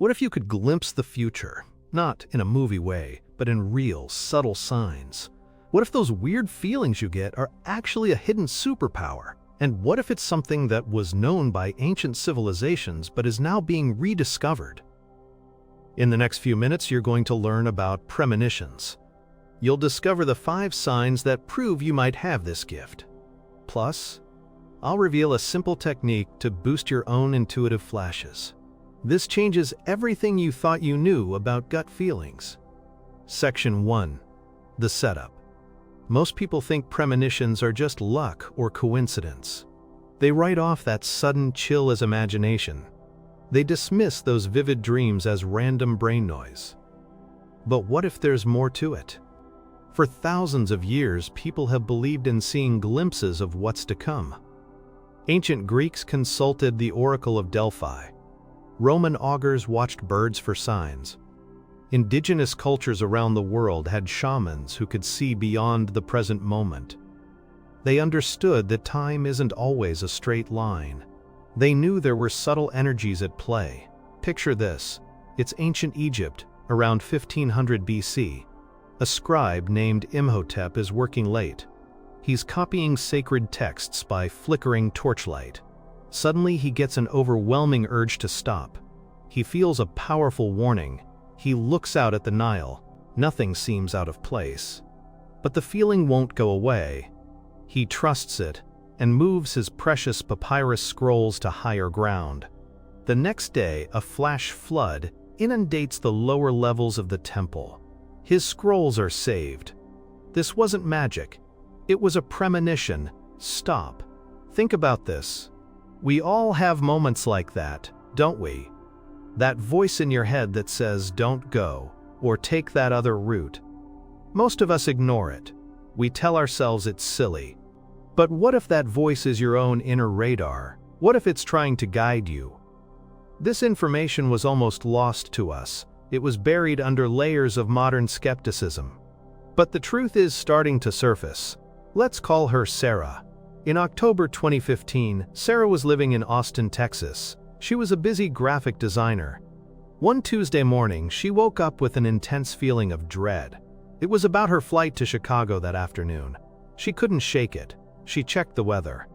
What if you could glimpse the future, not in a movie way, but in real, subtle signs? What if those weird feelings you get are actually a hidden superpower? And what if it's something that was known by ancient civilizations but is now being rediscovered? In the next few minutes, you're going to learn about premonitions. You'll discover the 5 signs that prove you might have this gift. Plus, I'll reveal a simple technique to boost your own intuitive flashes. This changes everything you thought you knew about gut feelings. Section 1. The setup. Most people think premonitions are just luck or coincidence. They write off that sudden chill as imagination. They dismiss those vivid dreams as random brain noise. But what if there's more to it? For thousands of years, people have believed in seeing glimpses of what's to come. Ancient Greeks consulted the Oracle of Delphi. Roman augurs watched birds for signs. Indigenous cultures around the world had shamans who could see beyond the present moment. They understood that time isn't always a straight line. They knew there were subtle energies at play. Picture this. It's ancient Egypt, around 1500 BC. A scribe named Imhotep is working late. He's copying sacred texts by flickering torchlight. Suddenly he gets an overwhelming urge to stop. He feels a powerful warning. He looks out at the Nile. Nothing seems out of place. But the feeling won't go away. He trusts it and moves his precious papyrus scrolls to higher ground. The next day, a flash flood inundates the lower levels of the temple. His scrolls are saved. This wasn't magic. It was a premonition. Stop. Think about this. We all have moments like that, don't we? That voice in your head that says, don't go, or take that other route. Most of us ignore it. We tell ourselves it's silly. But what if that voice is your own inner radar? What if it's trying to guide you? This information was almost lost to us. It was buried under layers of modern skepticism. But the truth is starting to surface. Let's call her Sarah. In October 2015, Sarah was living in Austin, Texas. She was a busy graphic designer. One Tuesday morning, she woke up with an intense feeling of dread. It was about her flight to Chicago that afternoon. She couldn't shake it. She checked the weather.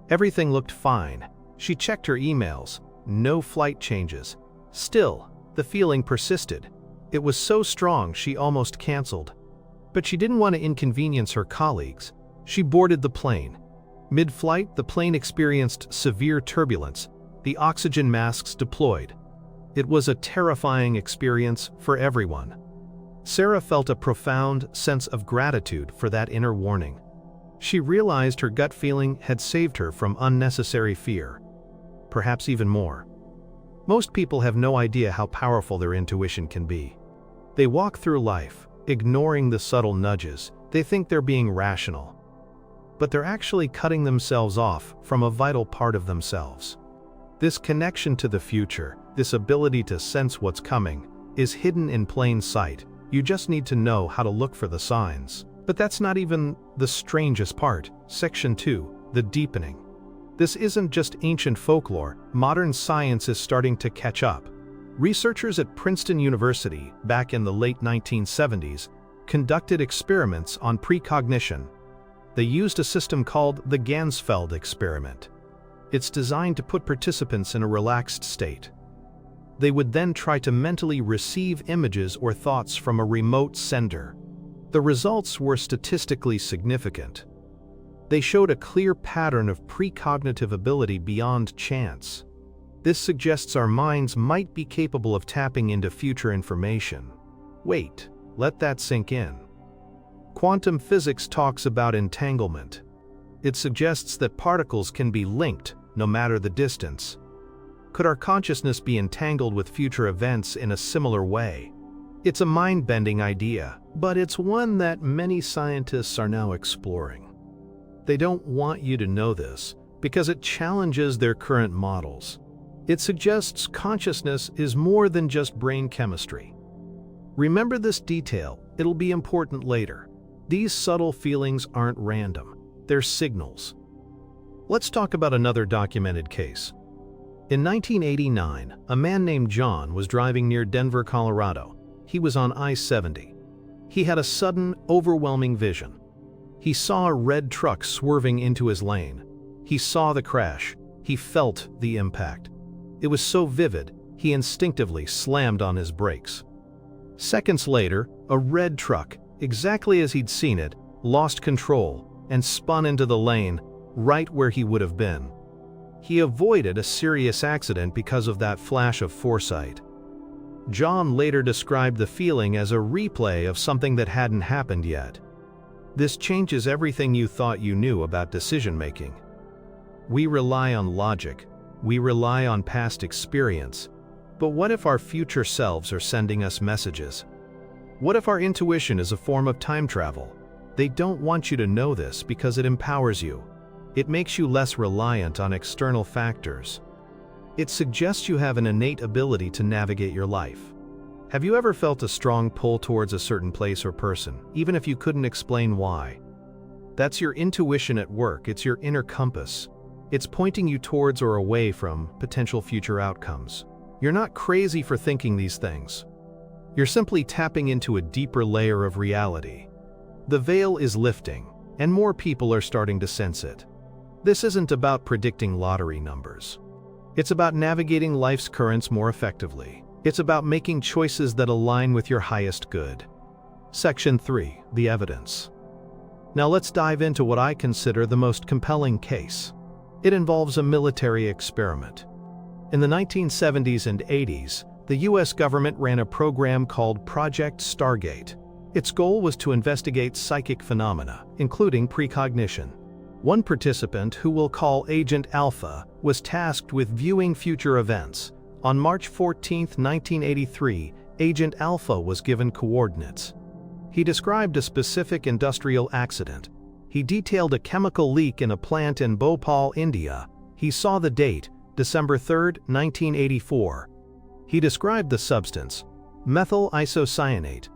Everything looked fine. She checked her emails. No flight changes. Still, the feeling persisted. It was so strong she almost canceled. But she didn't want to inconvenience her colleagues. She boarded the plane. Mid-flight, the plane experienced severe turbulence. The oxygen masks deployed. It was a terrifying experience for everyone. Sarah felt a profound sense of gratitude for that inner warning. She realized her gut feeling had saved her from unnecessary fear. Perhaps even more. Most people have no idea how powerful their intuition can be. They walk through life, ignoring the subtle nudges. They think they're being rational. But they're actually cutting themselves off from a vital part of themselves. This connection to the future, this ability to sense what's coming, is hidden in plain sight. You just need to know how to look for the signs. But that's not even the strangest part. Section 2, the deepening. This isn't just ancient folklore. Modern science is starting to catch up. Researchers at Princeton University, back in the late 1970s, conducted experiments on precognition. They used a system called the Ganzfeld experiment. It's designed to put participants in a relaxed state. They would then try to mentally receive images or thoughts from a remote sender. The results were statistically significant. They showed a clear pattern of precognitive ability beyond chance. This suggests our minds might be capable of tapping into future information. Wait, let that sink in. Quantum physics talks about entanglement. It suggests that particles can be linked, no matter the distance. Could our consciousness be entangled with future events in a similar way? It's a mind-bending idea, but it's one that many scientists are now exploring. They don't want you to know this because it challenges their current models. It suggests consciousness is more than just brain chemistry. Remember this detail, it'll be important later. These subtle feelings aren't random, they're signals. Let's talk about another documented case. In 1989, a man named John was driving near Denver, Colorado. He was on I-70. He had a sudden, overwhelming vision. He saw a red truck swerving into his lane. He saw the crash. He felt the impact. It was so vivid, he instinctively slammed on his brakes. Seconds later, a red truck, exactly as he'd seen it, lost control and spun into the lane, right where he would have been. He avoided a serious accident because of that flash of foresight. John later described the feeling as a replay of something that hadn't happened yet. This changes everything you thought you knew about decision-making. We rely on logic. We rely on past experience. But what if our future selves are sending us messages? What if our intuition is a form of time travel? They don't want you to know this because it empowers you. It makes you less reliant on external factors. It suggests you have an innate ability to navigate your life. Have you ever felt a strong pull towards a certain place or person, even if you couldn't explain why? That's your intuition at work. It's your inner compass. It's pointing you towards or away from potential future outcomes. You're not crazy for thinking these things. You're simply tapping into a deeper layer of reality. The veil is lifting, and more people are starting to sense it. This isn't about predicting lottery numbers. It's about navigating life's currents more effectively. It's about making choices that align with your highest good. Section 3. The evidence. Now let's dive into what I consider the most compelling case. It involves a military experiment. In the 1970s and 80s, the US government ran a program called Project Stargate. Its goal was to investigate psychic phenomena, including precognition. One participant, who we'll call Agent Alpha, was tasked with viewing future events. On March 14, 1983, Agent Alpha was given coordinates. He described a specific industrial accident. He detailed a chemical leak in a plant in Bhopal, India. He saw the date, December 3, 1984. He described the substance, methyl isocyanate.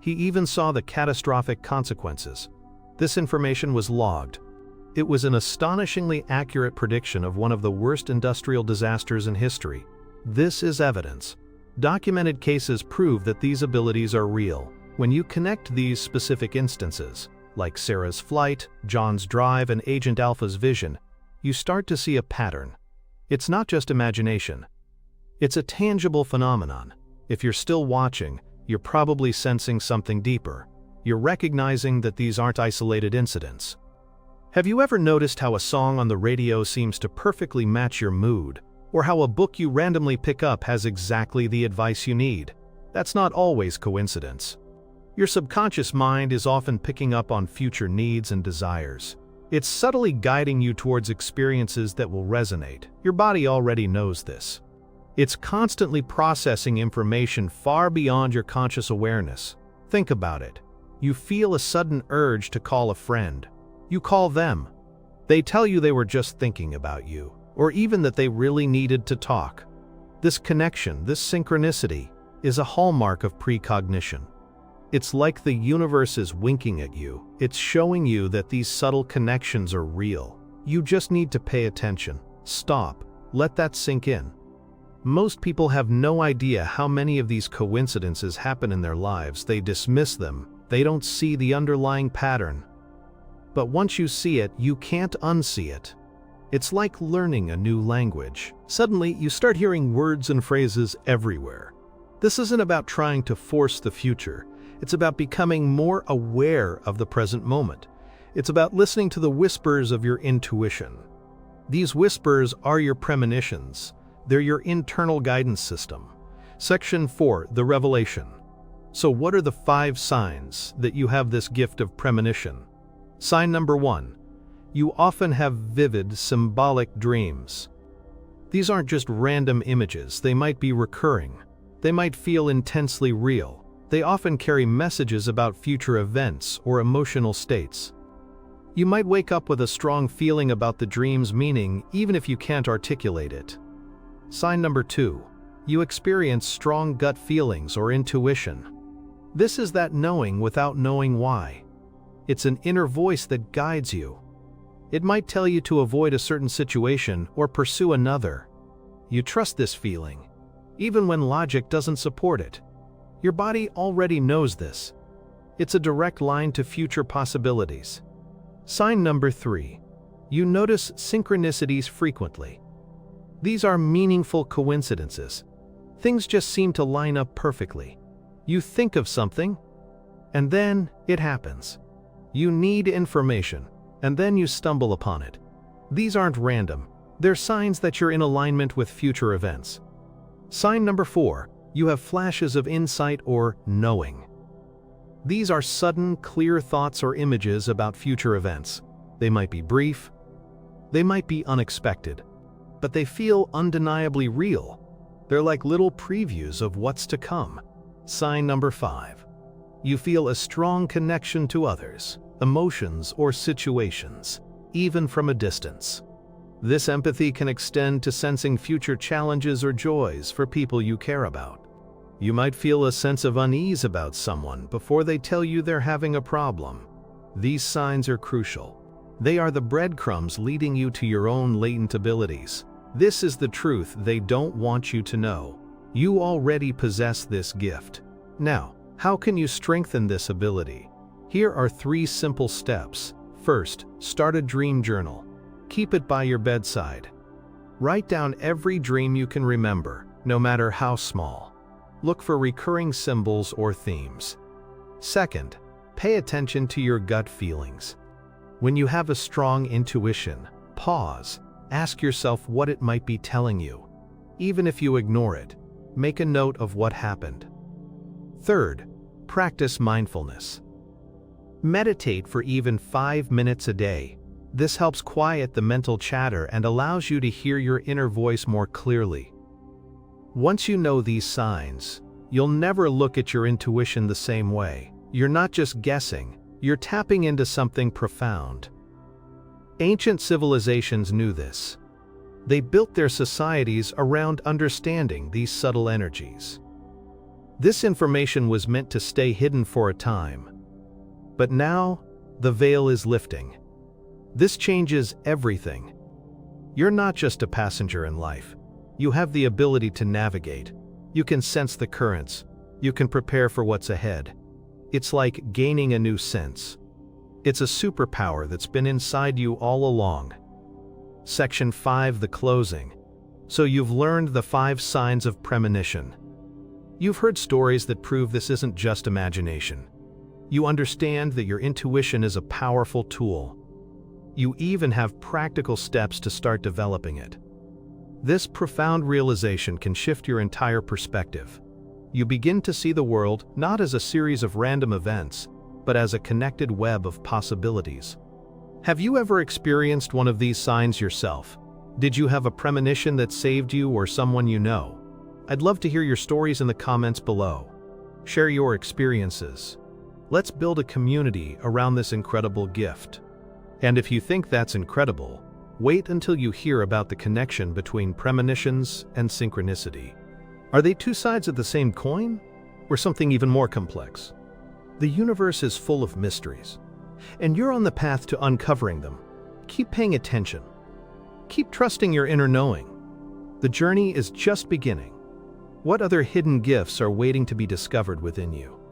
He even saw the catastrophic consequences. This information was logged. It was an astonishingly accurate prediction of one of the worst industrial disasters in history. This is evidence. Documented cases prove that these abilities are real. When you connect these specific instances, like Sarah's flight, John's drive, and Agent Alpha's vision, you start to see a pattern. It's not just imagination. It's a tangible phenomenon. If you're still watching, you're probably sensing something deeper. You're recognizing that these aren't isolated incidents. Have you ever noticed how a song on the radio seems to perfectly match your mood, or how a book you randomly pick up has exactly the advice you need? That's not always coincidence. Your subconscious mind is often picking up on future needs and desires. It's subtly guiding you towards experiences that will resonate. Your body already knows this. It's constantly processing information far beyond your conscious awareness. Think about it. You feel a sudden urge to call a friend. You call them. They tell you they were just thinking about you, or even that they really needed to talk. This connection, this synchronicity, is a hallmark of precognition. It's like the universe is winking at you. It's showing you that these subtle connections are real. You just need to pay attention. Stop. Let that sink in. Most people have no idea how many of these coincidences happen in their lives. They dismiss them. They don't see the underlying pattern. But once you see it, you can't unsee it. It's like learning a new language. Suddenly, you start hearing words and phrases everywhere. This isn't about trying to force the future. It's about becoming more aware of the present moment. It's about listening to the whispers of your intuition. These whispers are your premonitions. They're your internal guidance system. Section 4, the revelation. So what are the 5 signs that you have this gift of premonition? Sign number 1. You often have vivid, symbolic dreams. These aren't just random images. They might be recurring. They might feel intensely real. They often carry messages about future events or emotional states. You might wake up with a strong feeling about the dream's meaning, even if you can't articulate it. Sign number 2. You experience strong gut feelings or intuition. This is that knowing without knowing why. It's an inner voice that guides you. It might tell you to avoid a certain situation or pursue another. You trust this feeling, even when logic doesn't support it. Your body already knows this. It's a direct line to future possibilities. Sign number 3. You notice synchronicities frequently. These are meaningful coincidences. Things just seem to line up perfectly. You think of something, and then it happens. You need information, and then you stumble upon it. These aren't random. They're signs that you're in alignment with future events. Sign number 4. You have flashes of insight or knowing. These are sudden, clear thoughts or images about future events. They might be brief, they might be unexpected, but they feel undeniably real. They're like little previews of what's to come. Sign number 5. You feel a strong connection to others, emotions, or situations, even from a distance. This empathy can extend to sensing future challenges or joys for people you care about. You might feel a sense of unease about someone before they tell you they're having a problem. These signs are crucial. They are the breadcrumbs leading you to your own latent abilities. This is the truth they don't want you to know. You already possess this gift. Now, how can you strengthen this ability? Here are 3 simple steps. First, start a dream journal. Keep it by your bedside. Write down every dream you can remember, no matter how small. Look for recurring symbols or themes. Second, pay attention to your gut feelings. When you have a strong intuition, pause. Ask yourself what it might be telling you. Even if you ignore it, make a note of what happened. Third, practice mindfulness. Meditate for even 5 minutes a day. This helps quiet the mental chatter and allows you to hear your inner voice more clearly. Once you know these signs, you'll never look at your intuition the same way. You're not just guessing, you're tapping into something profound. Ancient civilizations knew this. They built their societies around understanding these subtle energies. This information was meant to stay hidden for a time. But now, the veil is lifting. This changes everything. You're not just a passenger in life. You have the ability to navigate. You can sense the currents. You can prepare for what's ahead. It's like gaining a new sense. It's a superpower that's been inside you all along. Section 5, the closing. So you've learned the 5 signs of premonition. You've heard stories that prove this isn't just imagination. You understand that your intuition is a powerful tool. You even have practical steps to start developing it. This profound realization can shift your entire perspective. You begin to see the world not as a series of random events, but as a connected web of possibilities. Have you ever experienced one of these signs yourself? Did you have a premonition that saved you or someone you know? I'd love to hear your stories in the comments below. Share your experiences. Let's build a community around this incredible gift. And if you think that's incredible, wait until you hear about the connection between premonitions and synchronicity. Are they 2 sides of the same coin, or something even more complex? The universe is full of mysteries, and you're on the path to uncovering them. Keep paying attention. Keep trusting your inner knowing. The journey is just beginning. What other hidden gifts are waiting to be discovered within you?